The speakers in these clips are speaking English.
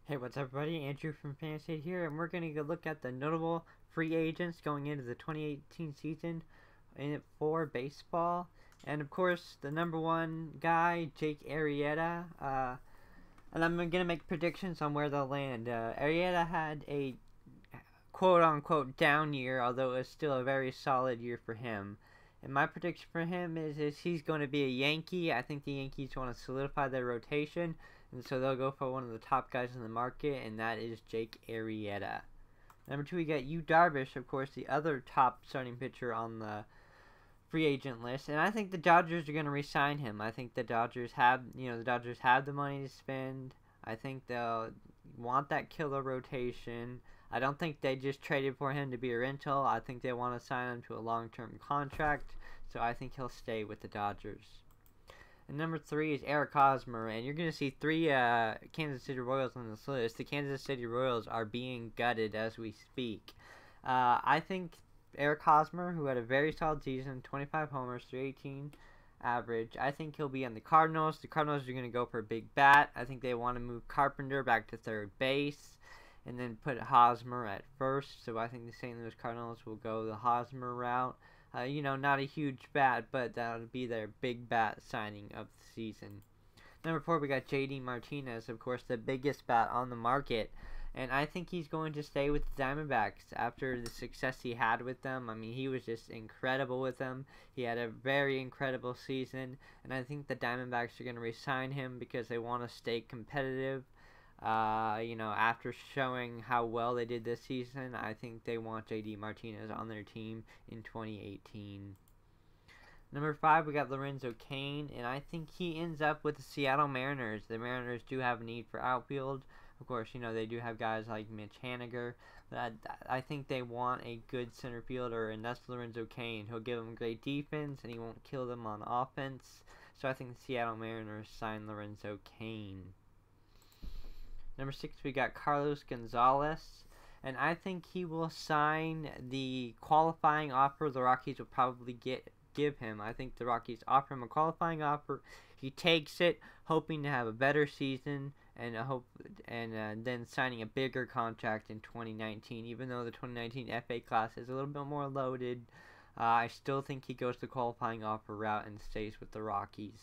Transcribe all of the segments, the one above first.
Hey, what's up, everybody? Andrew from Fantasy here, and we're going to go look at the notable free agents going into the 2018 season for baseball. And of course, the number one guy, Jake Arrieta. And I'm going to make predictions on where they'll land. Arrieta had a quote-unquote down year, although it was still a very solid year for him. And my prediction for him is he's going to be a Yankee. I think the Yankees want to solidify their rotation, and so they'll go for one of the top guys in the market, and that is Jake Arrieta. Number 2, we got Darvish, of course, the other top starting pitcher on the free agent list, and I think the Dodgers are going to re-sign him. I think the Dodgers have the money to spend. I think they'll want that killer rotation. I don't think they just traded for him to be a rental. I think they want to sign him to a long-term contract, so I think he'll stay with the Dodgers. And number 3 is Eric Hosmer, and you're going to see 3 Kansas City Royals on this list. The Kansas City Royals are being gutted as we speak. I think Eric Hosmer, who had a very solid season, 25 homers, 318 average, I think he'll be on the Cardinals. The Cardinals are going to go for a big bat. I think they want to move Carpenter back to third base and then put Hosmer at first. So I think the St. Louis Cardinals will go the Hosmer route. Not a huge bat, but that'll be their big bat signing of the season. Number 4, we got J.D Martinez, of course, the biggest bat on the market. And I think he's going to stay with the Diamondbacks after the success he had with them. I mean, he was just incredible with them. He had a very incredible season. And I think the Diamondbacks are going to re-sign him because they want to stay competitive. After showing how well they did this season, I think they want J.D Martinez on their team in 2018. Number 5, we got Lorenzo Cain, and I think he ends up with the Seattle Mariners. The Mariners do have a need for outfield. Of course, they do have guys like Mitch Haniger, but I think they want a good center fielder, and that's Lorenzo Cain. He'll give them great defense, and he won't kill them on offense. So I think the Seattle Mariners sign Lorenzo Cain. Number 6, we got Carlos Gonzalez, and I think he will sign the qualifying offer the Rockies will probably give him. I think the Rockies offer him a qualifying offer. He takes it, hoping to have a better season, and then signing a bigger contract in 2019. Even though the 2019 FA class is a little bit more loaded, I still think he goes the qualifying offer route and stays with the Rockies.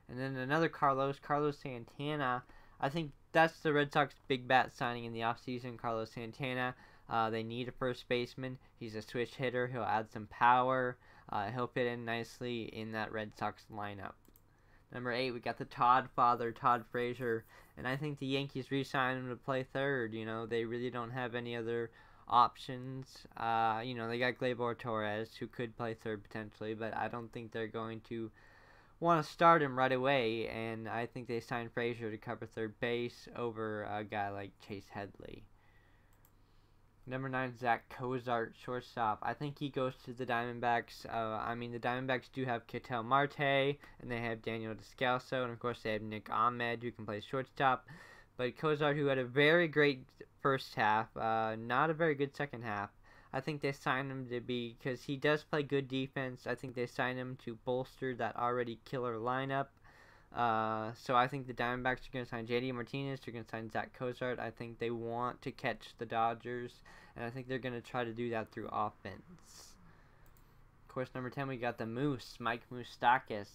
And then another Carlos Santana. I think that's the Red Sox big bat signing in the offseason, Carlos Santana. They need a first baseman. He's a switch hitter. He'll add some power. He'll fit in nicely in that Red Sox lineup. Number 8, we got the Todd father, Todd Frazier. And I think the Yankees re-sign him to play third. They really don't have any other options. They got Gleyber Torres, who could play third potentially, but I don't think they're going to want to start him right away, and I think they signed Frazier to cover third base over a guy like Chase Headley. Number 9, Zack Cozart, shortstop. I think he goes to the Diamondbacks. The Diamondbacks do have Ketel Marte, and they have Daniel Descalso, and of course they have Nick Ahmed, who can play shortstop. But Cozart, who had a very great first half, not a very good second half, I think they signed him because he does play good defense. I think they signed him to bolster that already killer lineup. So I think the Diamondbacks are going to sign J.D. Martinez. They're going to sign Zack Cozart. I think they want to catch the Dodgers, and I think they're going to try to do that through offense. Of course, number 10, we got the Moose, Mike Moustakas.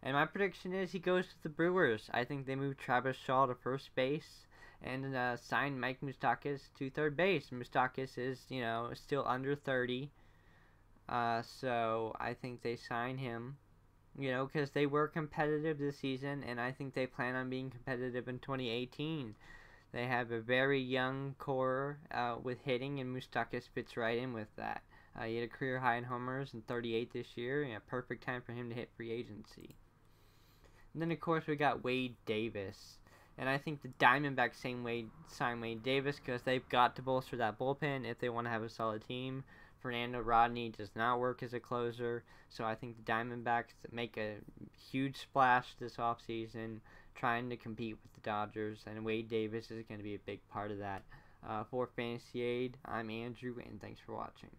And my prediction is he goes to the Brewers. I think they move Travis Shaw to first base and sign Mike Moustakas to third base. Moustakas is, still under 30. So I think they sign him, because they were competitive this season, and I think they plan on being competitive in 2018. They have a very young core with hitting, and Moustakas fits right in with that. He had a career high in homers and 38 this year, and a perfect time for him to hit free agency. And then, of course, we got Wade Davis. And I think the Diamondbacks sign Wade Davis because they've got to bolster that bullpen if they want to have a solid team. Fernando Rodney does not work as a closer, so I think the Diamondbacks make a huge splash this offseason trying to compete with the Dodgers, and Wade Davis is going to be a big part of that. For Fantasy Aid, I'm Andrew, and thanks for watching.